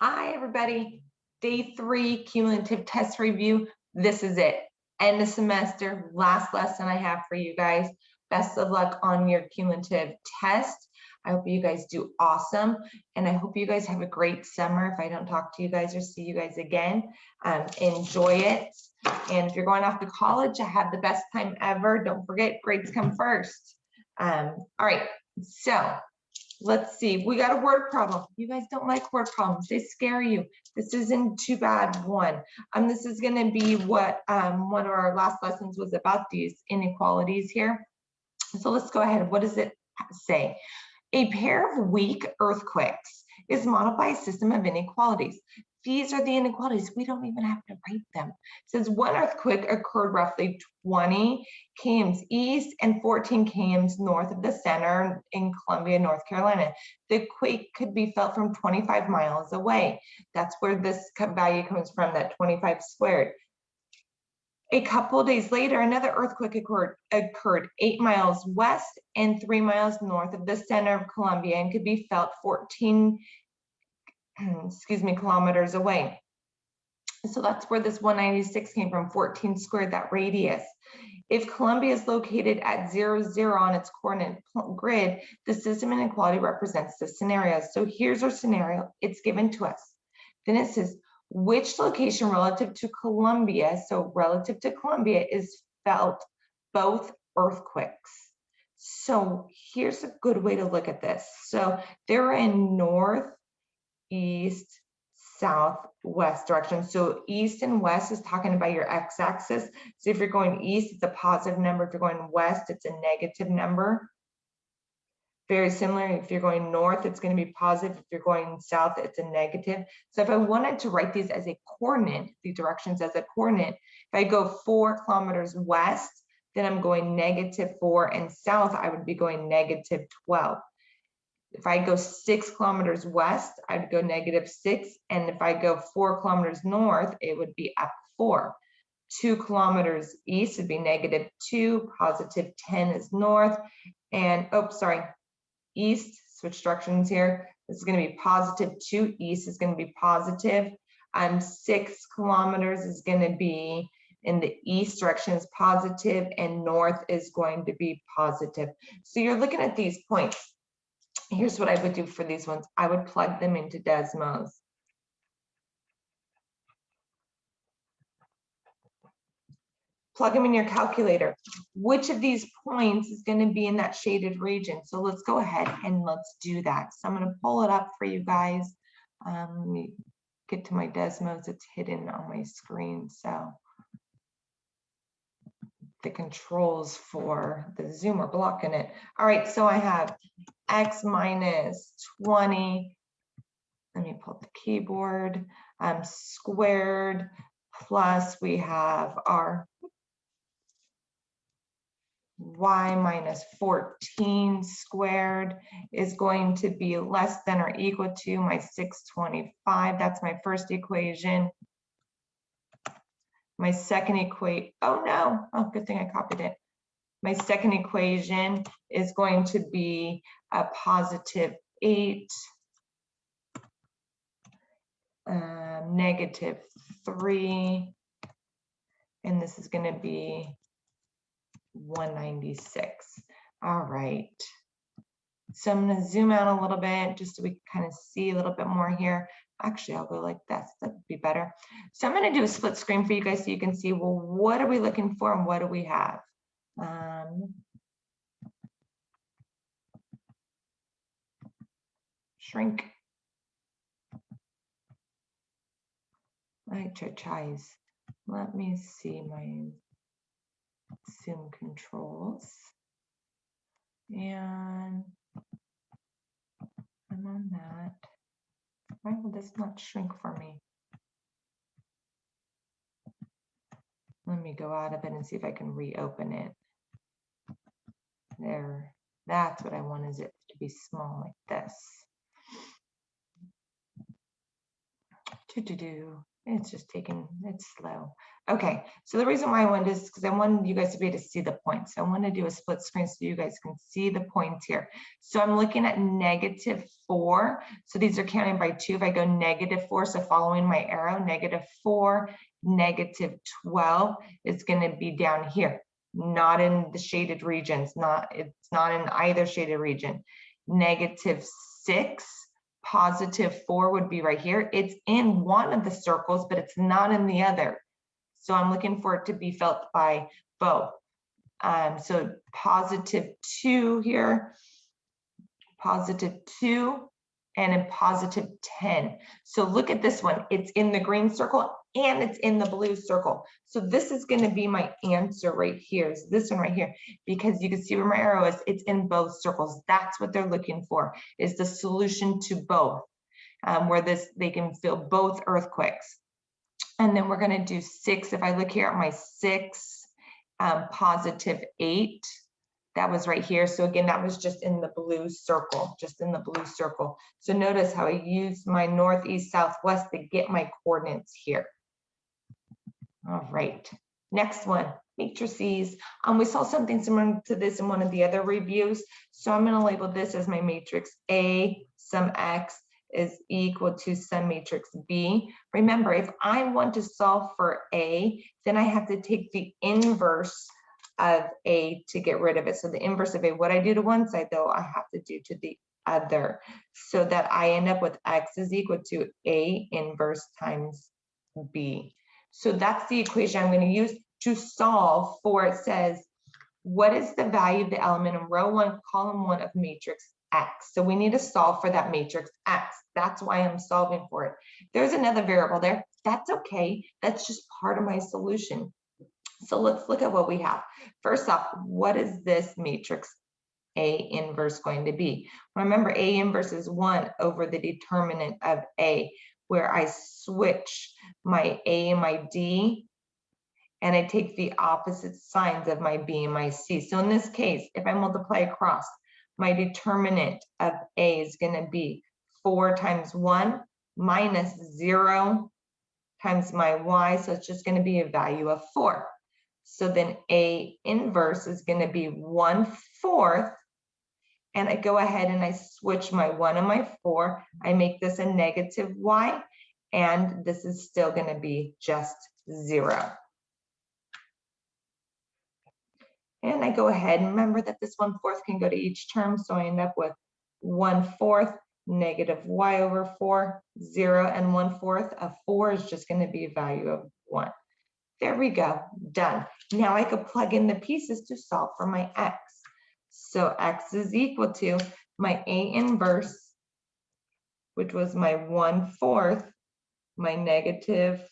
Hi, everybody. Day 3 cumulative test review. This is it. End of semester, last lesson I have for you guys. Best of luck on your cumulative test. I hope you guys do awesome, and I hope you guys have a great summer. If I don't talk to you guys or see you guys again, enjoy it. And if you're going off to college, I have the best time ever. Don't forget, grades come first. All right, so let's see, we got a word problem. You guys don't like word problems, they scare you. This isn't too bad one. This is going to be what one of our last lessons was about, these inequalities here. So let's go ahead. What does it say? A pair of weak earthquakes is modeled by a system of inequalities. These are the inequalities. We don't even have to write them. It says one earthquake occurred roughly 20 km east and 14 km north of the center in Columbia, North Carolina. The quake could be felt from 25 miles away. That's where this value comes from, that 25 squared. A couple days later, another earthquake occurred 8 miles west and 3 miles north of the center of Columbia and could be felt 14 kilometers away. So that's where this 196 came from, 14 squared, that radius. If Columbia is located at 0, 0 on its coordinate grid, the system inequality represents the scenario. So here's our scenario. It's given to us. Then it says, which location relative to Columbia, so relative to Columbia, is felt both earthquakes? So here's a good way to look at this. So they're in north, east, southwest direction. So east and west is talking about your x-axis. So if you're going east, it's a positive number. If you're going west, it's a negative number. Very similar, if you're going north, it's going to be positive. If you're going south, it's a negative. So if I wanted to write these as a coordinate, the directions as a coordinate, if I go 4 kilometers west, then I'm going -4, and south, I would be going -12. If I go 6 kilometers west, I'd go -6. And if I go 4 kilometers north, it would be up 4. 2 kilometers east would be -2, +10 is north. And, east, switch directions here. This is going to be +2, east is going to be positive. 6 kilometers is going to be in the east direction is positive, and north is going to be positive. So you're looking at these points. Here's what I would do for these ones. I would plug them into Desmos. Plug them in your calculator. Which of these points is going to be in that shaded region? So let's go ahead and let's do that. So I'm going to pull it up for you guys. Let me get to my Desmos. It's hidden on my screen. So the controls for the Zoom are blocking it. All right, so I have x minus 20. Let me pull up the keyboard. Squared plus we have our y minus 14 squared is going to be less than or equal to my 625. That's my first equation. My second equation, good thing I copied it. My second equation is going to be a +8, -3, and this is going to be 196. All right. So I'm going to zoom out a little bit just so we can kind of see a little bit more here. Actually, I'll go like this. That would be better. So I'm going to do a split screen for you guys so you can see, well, what are we looking for and what do we have? Shrink. My chais. Let me see my Zoom controls. And I'm on that. Why will this not shrink for me? Let me go out of it and see if I can reopen it. There, that's what I want, is it to be small like this. It's just taking, it's slow. Okay, so the reason why I wanted this is because I wanted you guys to be able to see the points. I want to do a split screen so you guys can see the points here. So I'm looking at -4. So these are counting by 2. If I go -4, so following my arrow, -4, -12 is going to be down here, not in the shaded regions, it's not in either shaded region. -6. +4 would be right here. It's in one of the circles, but it's not in the other. So I'm looking for it to be felt by both. So +2 here, +2, and a +10. So look at this one. It's in the green circle and it's in the blue circle. So this is going to be my answer right here. Is this one right here, because you can see where my arrow is. It's in both circles. That's what they're looking for, is the solution to both, where they can feel both earthquakes. And then we're going to do 6. If I look here at my 6, +8. That was right here. So again, that was just in the blue circle, just in the blue circle. So notice how I use my northeast, southwest to get my coordinates here. All right, next one, matrices. We saw something similar to this in one of the other reviews. So I'm going to label this as my matrix A, sum X is equal to sum matrix B. Remember, if I want to solve for A, then I have to take the inverse of A to get rid of it. So the inverse of A, what I do to one side though, I have to do to the other, so that I end up with X is equal to A inverse times B. So that's the equation I'm going to use to solve for. It says, what is the value of the element in row 1, column 1 of matrix X? So we need to solve for that matrix X. That's why I'm solving for it. There's another variable there. That's okay. That's just part of my solution. So let's look at what we have. First off, what is this matrix A inverse going to be? Remember, A inverse is 1 over the determinant of A, where I switch my A and my D, and I take the opposite signs of my B and my C. So in this case, if I multiply across, my determinant of A is going to be 4 times 1 minus 0 times my Y, so it's just going to be a value of 4. So then A inverse is going to be 1/4, and I go ahead and I switch my 1 and my 4. I make this a negative Y, and this is still going to be just 0. And I go ahead and remember that this 1/4 can go to each term, so I end up with 1/4 negative Y over 4, 0, and 1/4 of 4 is just going to be a value of 1. There we go, done. Now I could plug in the pieces to solve for my X. So X is equal to my A inverse, which was my 1/4, my negative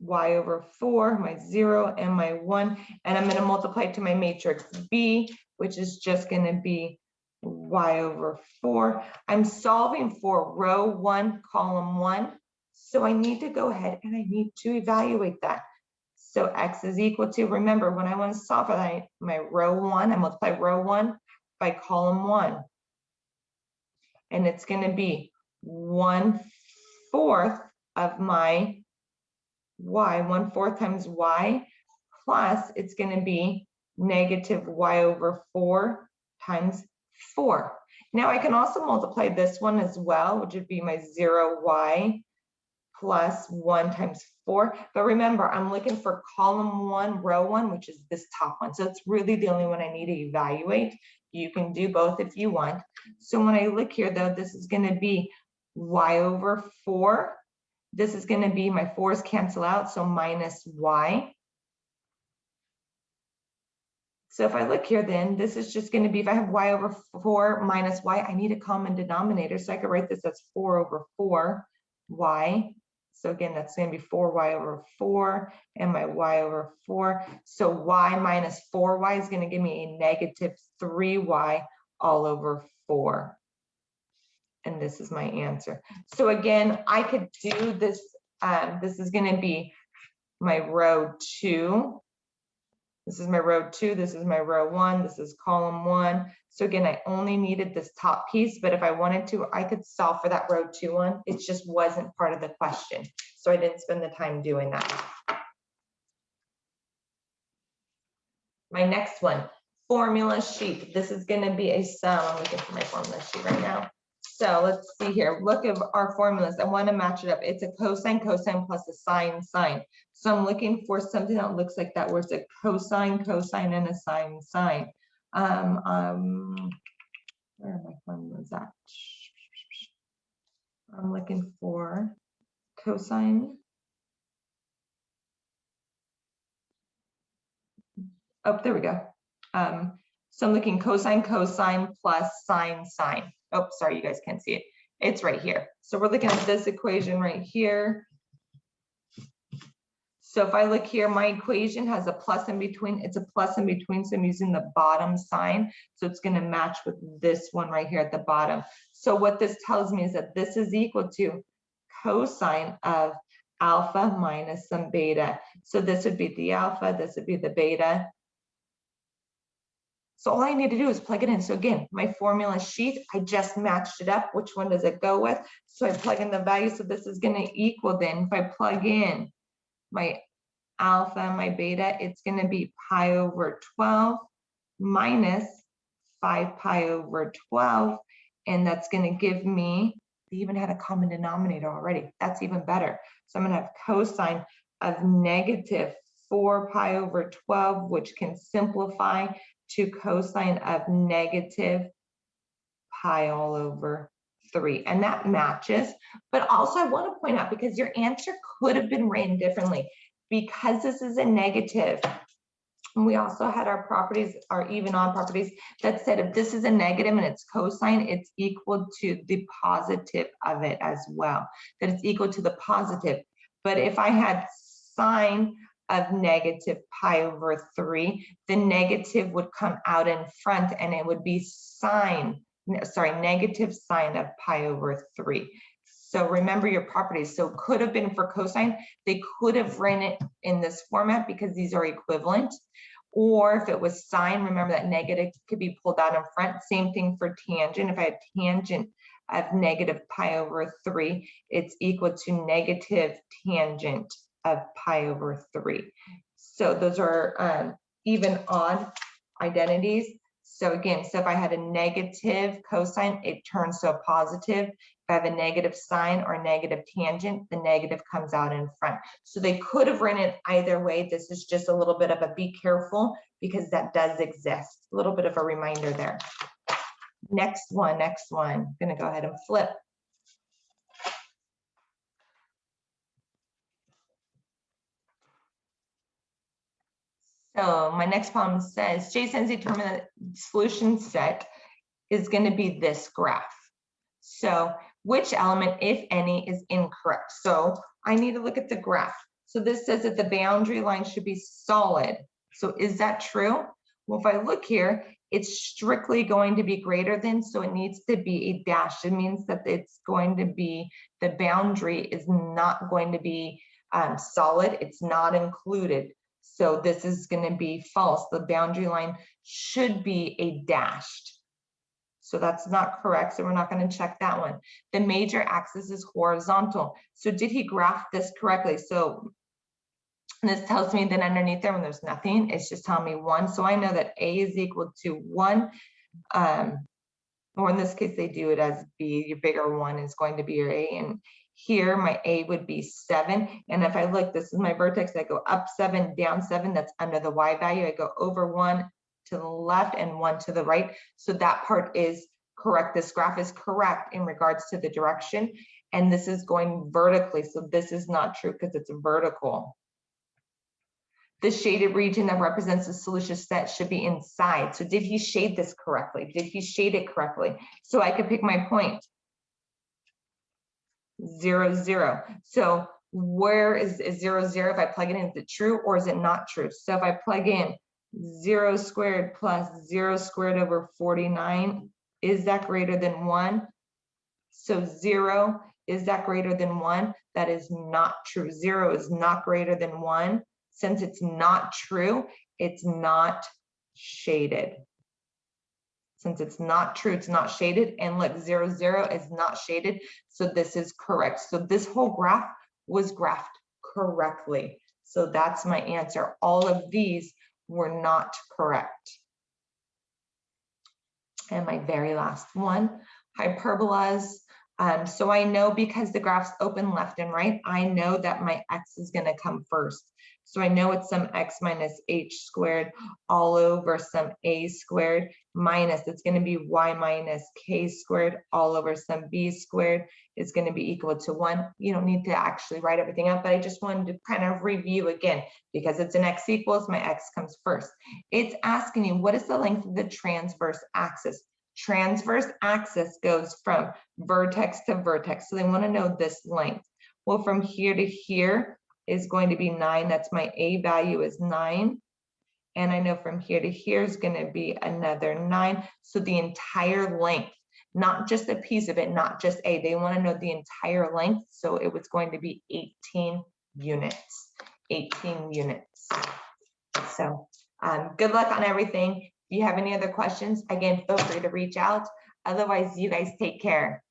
Y over 4, my 0, and my 1. And I'm going to multiply to my matrix B, which is just going to be Y over 4. I'm solving for row 1, column 1. So I need to go ahead and I need to evaluate that. So X is equal to, remember, when I want to solve for my row 1, I multiply row 1 by column 1. And it's going to be 1/4 of my Y, 1/4 times Y, plus it's going to be negative Y over 4 times 4. Now I can also multiply this one as well, which would be my 0Y plus 1 times 4. But remember, I'm looking for column 1, row 1, which is this top one. So it's really the only one I need to evaluate. You can do both if you want. So when I look here, though, this is going to be Y over 4. This is going to be, my 4's cancel out, so minus Y. So if I look here, then this is just going to be, if I have Y over 4 minus Y, I need a common denominator. So I could write this as 4 over 4 Y. So again, that's going to be 4Y over 4 and my Y over 4. So Y minus 4Y is going to give me a negative 3Y all over 4. And this is my answer. So again, I could do this. This is going to be my row 2. This is my row 2, this is my row 1, this is column 1. So again, I only needed this top piece, but if I wanted to, I could solve for that row 2 one. It just wasn't part of the question. So I didn't spend the time doing that. My next one, formula sheet. This is going to be a sum. I'm looking for my formula sheet right now. So let's see here. Look at our formulas. I want to match it up. It's a cosine, cosine plus a sine, sine. So I'm looking for something that looks like that, where it's a cosine, cosine, and a sine, sine. Where are my formulas at? I'm looking for cosine. Oh, there we go. So I'm looking cosine, cosine plus sine, sine. Oh, sorry, you guys can't see it. It's right here. So we're looking at this equation right here. So if I look here, my equation has a plus in between. It's a plus in between, so I'm using the bottom sign. So it's going to match with this one right here at the bottom. So what this tells me is that this is equal to cosine of alpha minus some beta. So this would be the alpha, this would be the beta. So all I need to do is plug it in. So again, my formula sheet, I just matched it up. Which one does it go with? So I plug in the value. So this is going to equal then, if I plug in my alpha, my beta, it's going to be pi over 12 minus 5 pi over 12. And that's going to give me, they even had a common denominator already. That's even better. So I'm going to have cosine of negative 4 pi over 12, which can simplify to cosine of negative pi all over 3. And that matches. But also I want to point out, because your answer could have been written differently, because this is a negative. And we also had our properties, our even odd properties, that said if this is a negative and it's cosine, it's equal to the positive of it as well, that it's equal to the positive. But if I had sine of negative pi over 3, the negative would come out in front and it would be negative sine of pi over 3. So remember your properties. So could have been for cosine, they could have written it in this format because these are equivalent. Or if it was sine, remember that negative could be pulled out in front. Same thing for tangent. If I had tangent of negative pi over 3, it's equal to negative tangent of pi over 3. So those are even odd identities. So again, so if I had a negative cosine, it turns to a positive. If I have a negative sine or a negative tangent, the negative comes out in front. So they could have written it either way. This is just a little bit of a be careful, because that does exist. A little bit of a reminder there. Next one. I'm going to go ahead and flip. So my next problem says Jason's determined solution set is going to be this graph. So which element, if any, is incorrect? So I need to look at the graph. So this says that the boundary line should be solid. So is that true? Well, if I look here, it's strictly going to be greater than, so it needs to be a dash. It means that it's going to be, the boundary is not going to be solid. It's not included. So this is going to be false. The boundary line should be a dashed. So that's not correct. So we're not going to check that one. The major axis is horizontal. So did he graph this correctly? So this tells me that underneath there, when there's nothing, it's just telling me 1. So I know that A is equal to 1. Or in this case, they do it as B. Your bigger one is going to be your A. And here, my A would be 7. And if I look, this is my vertex. I go up 7, down 7. That's under the Y value. I go over 1 to the left and 1 to the right. So that part is correct. This graph is correct in regards to the direction. And this is going vertically. So this is not true because it's vertical. The shaded region that represents the solution set should be inside. So did he shade this correctly? Did he shade it correctly? So I could pick my point. 0, 0. So where is 0, 0? If I plug it in, is it true or is it not true? So if I plug in 0 squared plus 0 squared over 49, is that greater than 1? So 0, is that greater than 1? That is not true. 0 is not greater than 1. Since it's not true, it's not shaded. Since it's not true, it's not shaded. And look, 0, 0 is not shaded. So this is correct. So this whole graph was graphed correctly. So that's my answer. All of these were not correct. And my very last one, hyperbolas. So I know because the graph's open left and right, I know that my x is going to come first. So I know it's some x minus h squared all over some a squared minus, it's going to be y minus k squared all over some b squared is going to be equal to 1. You don't need to actually write everything up, but I just wanted to kind of review again, because it's an x equals, my x comes first. It's asking you, what is the length of the transverse axis? Transverse axis goes from vertex to vertex. So they want to know this length. Well, from here to here is going to be 9. That's my A value is 9. And I know from here to here is going to be another 9. So the entire length, not just a piece of it, not just A. They want to know the entire length. So it was going to be 18 units. 18 units. So good luck on everything. If you have any other questions, again, feel free to reach out. Otherwise, you guys take care.